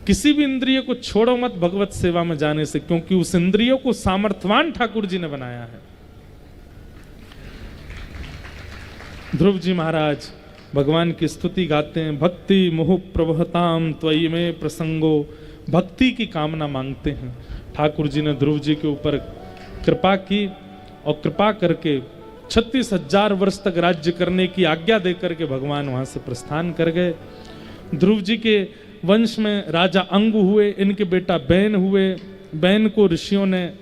किसी भी इंद्रिय को छोड़ो मत भगवत सेवा में जाने से, क्योंकि उस इंद्रियों को सामर्थ्यवान ठाकुर जी ने बनाया है। ध्रुव जी महाराज भगवान की स्तुति गाते हैं। भक्ति मुहु प्रवहताम त्वयि में प्रसंगो, भक्ति की कामना मांगते हैं। ठाकुर जी ने ध्रुव जी के ऊपर कृपा की और कृपा करके 36,000 वर्ष तक राज्य करने की आज्ञा देकर के भगवान वहां से प्रस्थान कर गए। ध्रुव जी के वंश में राजा अंगु हुए, इनके बेटा बैन हुए। बैन को ऋषियों ने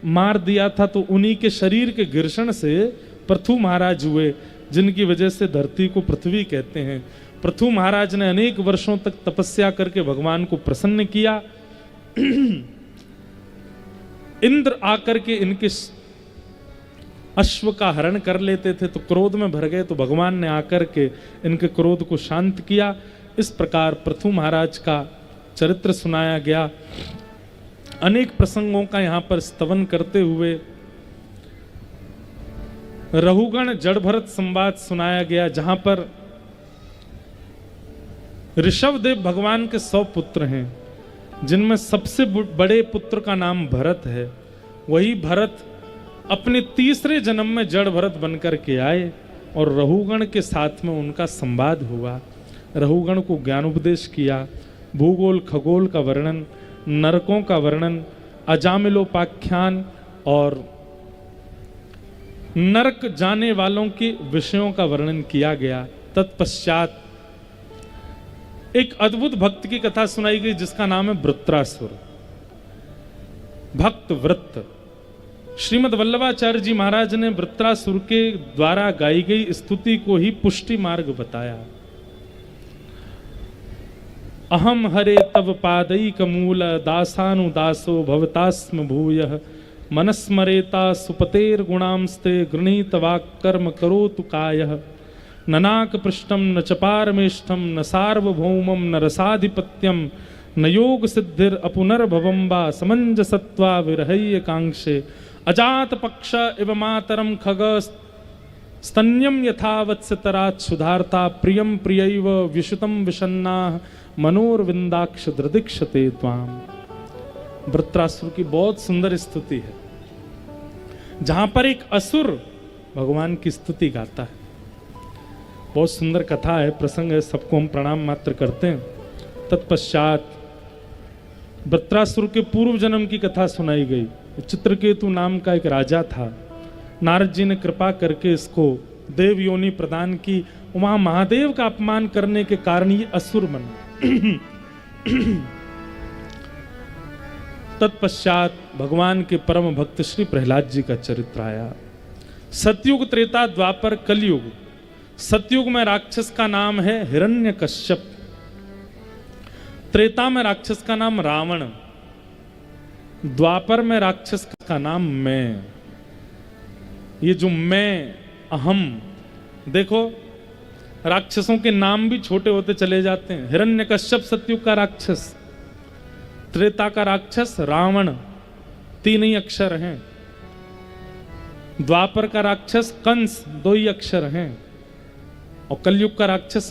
मार दिया था, तो उन्हीं के शरीर के घर्षण से पृथु महाराज हुए, जिनकी वजह से धरती को पृथ्वी कहते हैं। पृथु महाराज ने अनेक वर्षों तक तपस्या करके भगवान को प्रसन्न किया। इंद्र आकर के इनके अश्व का हरण कर लेते थे, तो क्रोध में भर गए, तो भगवान ने आकर के इनके क्रोध को शांत किया। इस प्रकार पृथु महाराज का चरित्र सुनाया गया। अनेक प्रसंगों का यहाँ पर स्तवन करते हुए रहुगण जड़ भरत संवाद सुनाया गया, जहां पर ऋषभदेव भगवान के 100 पुत्र हैं, जिनमें सबसे बड़े पुत्र का नाम भरत है। वही भरत अपने तीसरे जन्म में जड़ भरत बनकर के आए और रहुगण के साथ में उनका संवाद हुआ। रहुगण को ज्ञानोपदेश किया, भूगोल खगोल का वर्णन, नरकों का वर्णन, अजामिलोपाख्यान और नरक जाने वालों के विषयों का वर्णन किया गया। तत्पश्चात एक अद्भुत भक्त की कथा सुनाई गई, जिसका नाम है वृत्रासुर। भक्त वृत्त। श्रीमद् वल्लभाचार्य जी महाराज ने वृत्रासुर के द्वारा गाई गई स्तुति को ही पुष्टि मार्ग बताया। अहम हरे तव पादैक मूल दासानुदासो भवतास्म भूयः मनस्मरेता सुपतेर गुणांस्ते गृणीत वाक्कर्म करोतु कायः ननाक पृष्ठम न च पारमेष्ठम न सार्वभौमम न रसाधिपत्यम न योग सिद्धिर अपुनर्भवम वा समंजसत्वा विरहय्य कांक्षे अजात पक्ष इव मातरम खग स्तन्यम यथावत्सतरात् सुधारता प्रियम प्रियैव विशुतम विषन्ना मनोरविंदाक्ष दृदिक्षते त्वाम। वृत्रासुर की बहुत सुंदर स्तुति है, जहां पर एक असुर भगवान की स्तुति गाता है। बहुत सुंदर कथा है, प्रसंग है, सबको हम प्रणाम मात्र करते हैं। तत्पश्चात वृत्रासुर के पूर्व जन्म की कथा सुनाई गई। चित्रकेतु नाम का एक राजा था। नारद जी ने कृपा करके इसको देव योनि प्रदान की। वहां महादेव का अपमान करने के कारण ये असुर बना। तत्पश्चात भगवान के परम भक्त श्री प्रहलाद जी का चरित्र आया। सतयुग, त्रेता, द्वापर, कलयुग। सतयुग में राक्षस का नाम है हिरण्यकश्यप। त्रेता में राक्षस का नाम रावण। द्वापर में राक्षस का नाम मैं। ये जो मैं, अहम, देखो राक्षसों के नाम भी छोटे होते चले जाते हैं। हिरण्यकश्यप सतयुग का राक्षस, त्रेता का राक्षस रावण, 3 ही अक्षर हैं। द्वापर का राक्षस कंस, 2 ही अक्षर हैं। और कलयुग का राक्षस